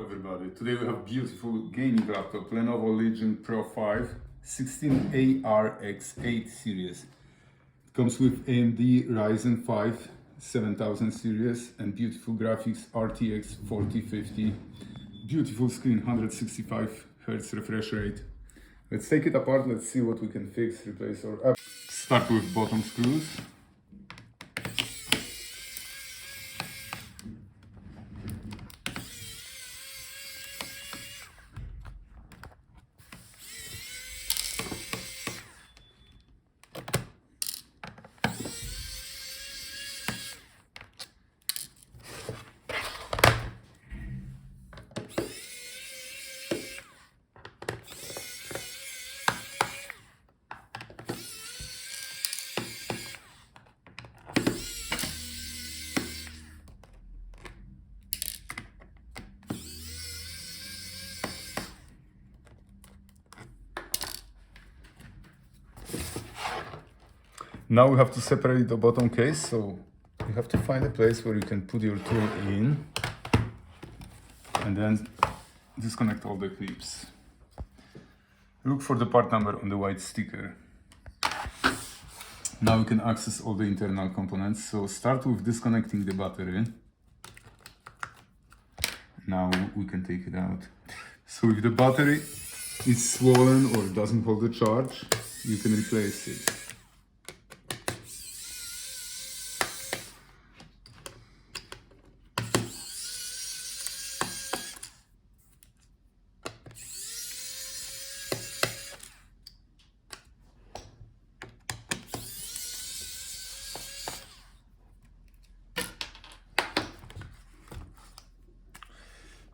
everybody. Today we have beautiful gaming laptop, Lenovo Legion Pro 5 16ARX8 series. It comes with AMD Ryzen 5 7000 series and beautiful graphics RTX 4050. Beautiful screen, 165 Hz refresh rate. Let's take it apart, let's see what we can fix, replace or up. Start with bottom screws. Now we have to separate the bottom case, so you have to find a place where you can put your tool in and then disconnect all the clips. Look for the part number on the white sticker. Now you can access all the internal components, so start with disconnecting the battery. Now we can take it out. So if the battery is swollen or doesn't hold the charge, you can replace it.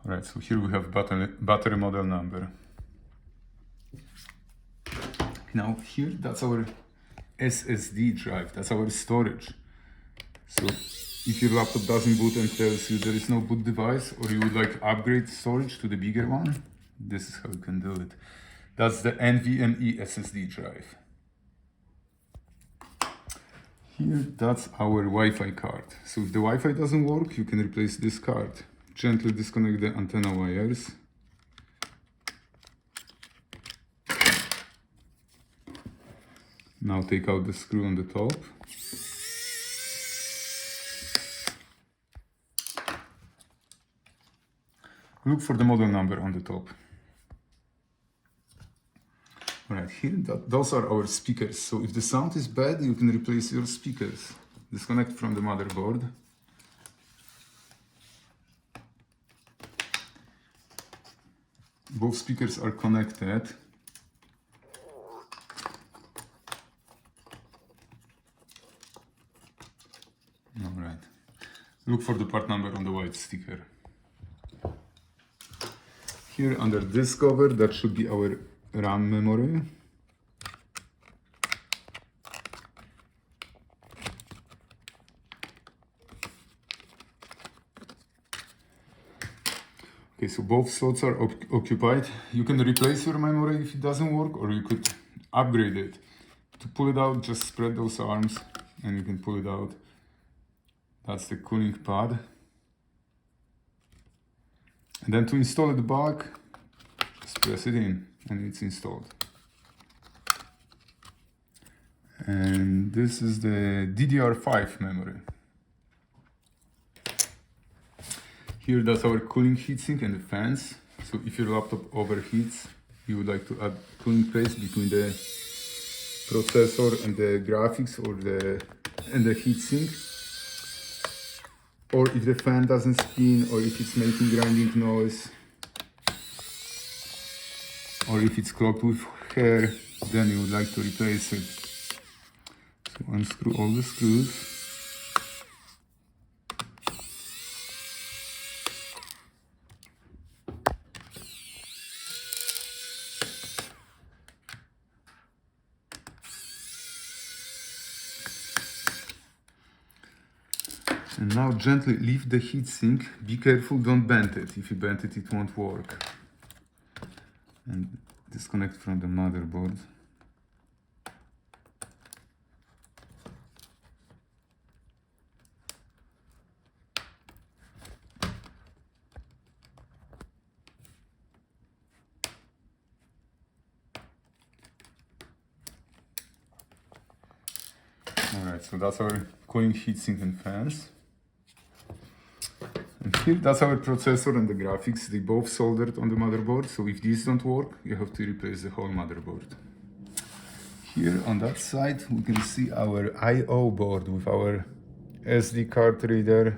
Alright, so here we have battery model number. Now here, that's our SSD drive, that's our storage. So if your laptop doesn't boot and tells you there is no boot device, or you would like to upgrade storage to the bigger one, this is how you can do it. That's the NVMe SSD drive. Here, that's our Wi-Fi card. So if the Wi-Fi doesn't work, you can replace this card. Gently disconnect the antenna wires. Now take out the screw on the top. Look for the model number on the top. Alright, here those are our speakers. So if the sound is bad, you can replace your speakers. Disconnect from the motherboard. Both speakers are connected. Alright. Look for the part number on the white sticker. Here under this cover, that should be our RAM memory. Okay, so both slots are occupied. You can replace your memory if it doesn't work, or you could upgrade it. To pull it out, just spread those arms and you can pull it out. That's the cooling pad. And then to install it back, just press it in and it's installed. And this is the DDR5 memory. Here, that's our cooling heatsink and the fans. So if your laptop overheats, you would like to add cooling paste between the processor and the graphics and the heatsink. Or if the fan doesn't spin, or if it's making grinding noise, or if it's clogged with hair, then you would like to replace it. So unscrew all the screws. And now gently lift the heatsink. Be careful, don't bend it. If you bend it, it won't work. And disconnect from the motherboard. Alright, so that's our cooling heatsink and fans. And here, that's our processor and the graphics. They both soldered on the motherboard, so if these don't work, you have to replace the whole motherboard. Here on that side, we can see our I/O board with our SD card reader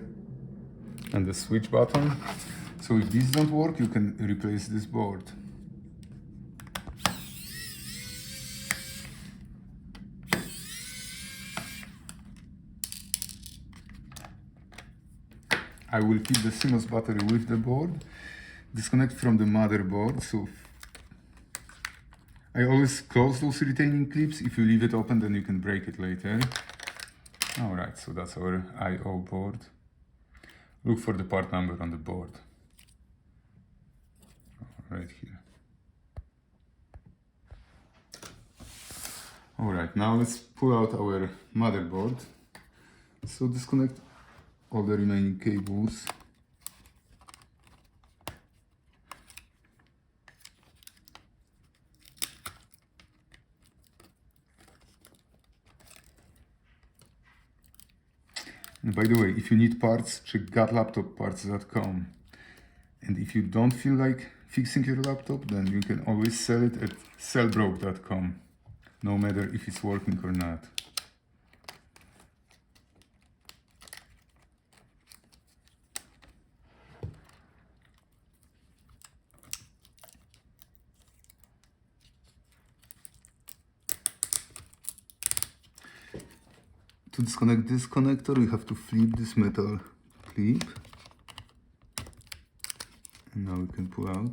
and the switch button. So if these don't work, you can replace this board. I will keep the CMOS battery with the board, disconnect from the motherboard. So I always close those retaining clips. If you leave it open, then you can break it later. Alright, so that's our I/O board. Look for the part number on the board. Right here. Alright, now let's pull out our motherboard. So disconnect all the remaining cables. And by the way, if you need parts, check gotlaptopparts.com. And if you don't feel like fixing your laptop, then you can always sell it at sellbroke.com, no matter if it's working or not. To disconnect this connector, we have to flip this metal clip. And now we can pull out.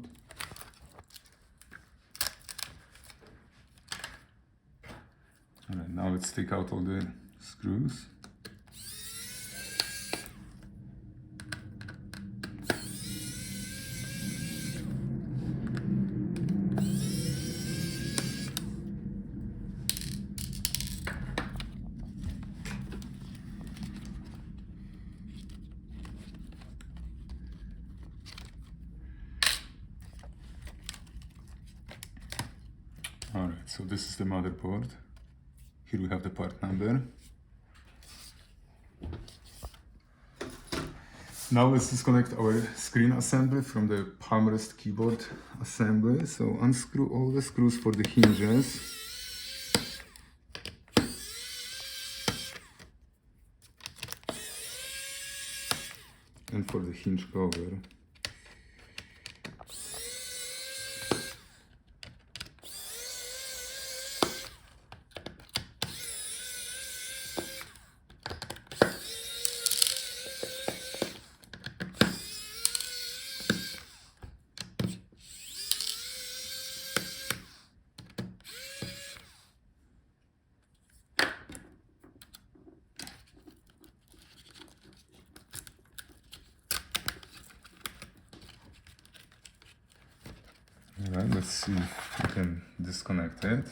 Alright, now let's take out all the screws. Alright, so this is the motherboard. Here we have the part number. Now let's disconnect our screen assembly from the Palmrest keyboard assembly. So unscrew all the screws for the hinges. And for the hinge cover. Alright, let's see if we can disconnect it.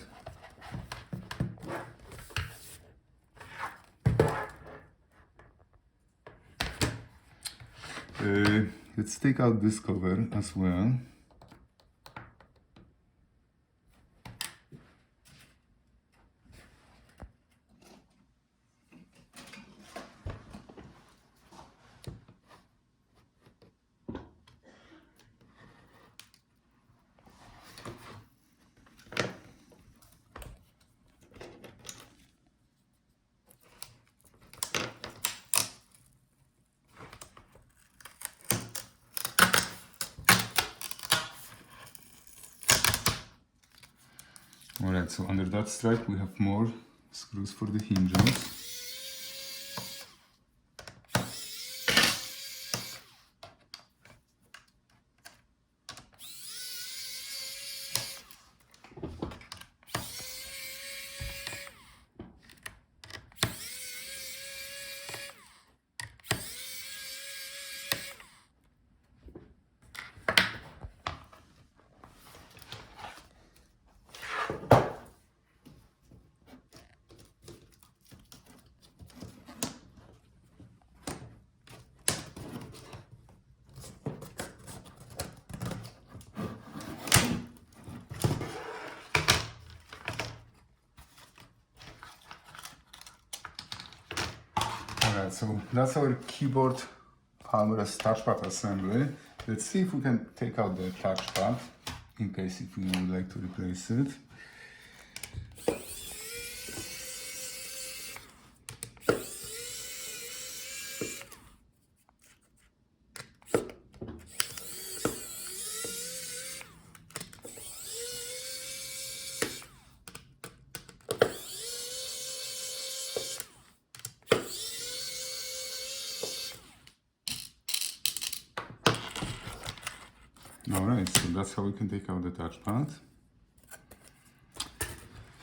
Let's take out this cover as well. Alright, so under that stripe we have more screws for the hinges. Alright, so that's our keyboard Palmrest touchpad assembly. Let's see if we can take out the touchpad, in case if we would like to replace it. Alright, so that's how we can take out the touchpad.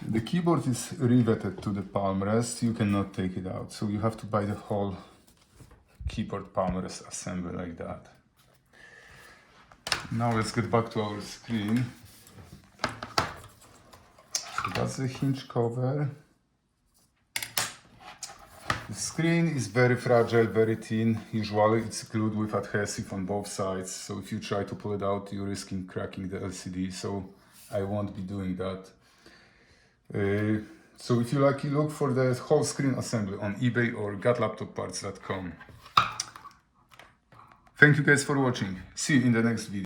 The keyboard is riveted to the Palmrest, you cannot take it out, so you have to buy the whole keyboard Palmrest assembly like that. Now let's get back to our screen. So that's the hinge cover. The screen is very fragile, very thin. Usually it's glued with adhesive on both sides, so if you try to pull it out, you're risking cracking the LCD, so I won't be doing that. So if you like, you look for the whole screen assembly on eBay or gotlaptopparts.com. Thank you guys for watching. See you in the next video.